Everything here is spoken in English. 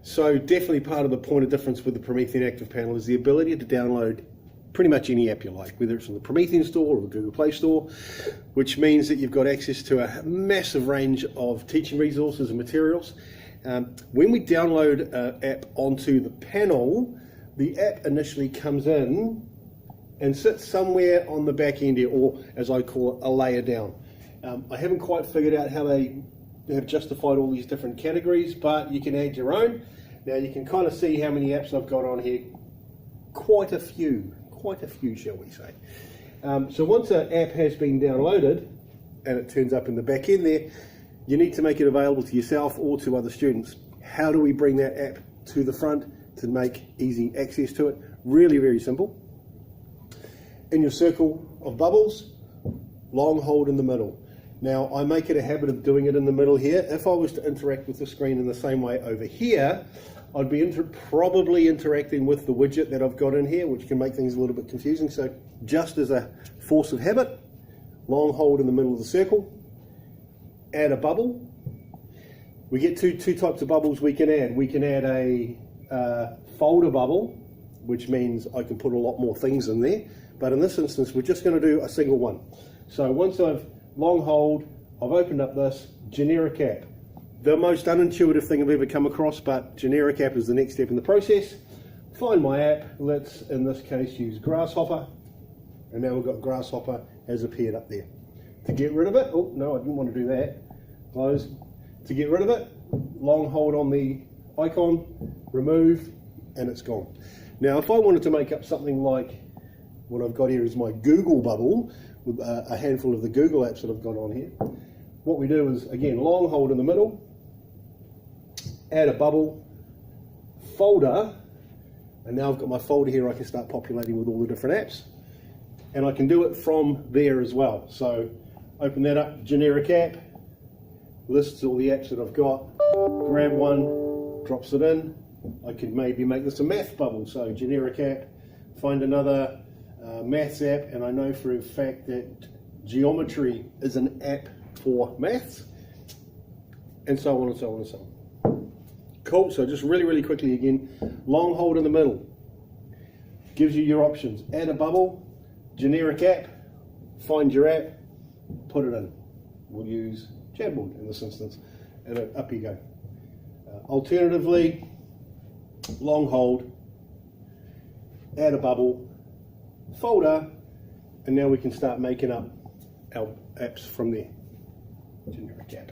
So definitely part of the point of difference with the Promethean Active Panel is the ability to download pretty much any app you like, whether it's from the Promethean Store or the Google Play Store, which means that you've got access to a massive range of teaching resources and materials. When we download an app onto the panel, the app initially comes in and sits somewhere on the back end here, or as I call it, a layer down. I haven't quite figured out how they have justified all these different categories, but you can add your own. Now you can kind of see how many apps I've got on here. Quite a few, shall we say. So once an app has been downloaded and it turns up in the back end there, you need to make it available to yourself or to other students. How do we bring that app to the front to make easy access to it? Really, very simple. In your circle of bubbles, long hold in the middle. Now I make it a habit of doing it in the middle here. If I was to interact with the screen in the same way over here, I'd be probably interacting with the widget that I've got in here, which can make things a little bit confusing. So just as a force of habit, long hold in the middle of the circle, add a bubble. We get two types of bubbles we can add. We can add a folder bubble, which means I can put a lot more things in there. But in this instance, we're just going to do a single one. So once I've long hold, I've opened up this generic app. The most unintuitive thing I've ever come across, but generic app is the next step in the process. Find my app. Let's, in this case, use Grasshopper. And now we've got Grasshopper has appeared up there. To get rid of it, oh no, I didn't want to do that. Close. To get rid of it, long hold on the icon, remove, and it's gone. Now if I wanted to make up something like what I've got here is my Google bubble with a handful of the Google apps that I've got on here. What we do is, again, long hold in the middle, add a bubble, folder, and now I've got my folder here I can start populating with all the different apps. And I can do it from there as well. So open that up, generic app, lists all the apps that I've got, grab one, drops it in. I could maybe make this a math bubble, so generic app, find another maths app, and I know for a fact that geometry is an app for maths, and so on and so on and so on. Cool, so just really quickly again, long hold in the middle, gives you your options. Add a bubble, generic app, find your app, put it in. We'll use Jamboard in this instance, and up you go. Alternatively, long hold, add a bubble, folder, and now we can start making up our apps from there. Generic app.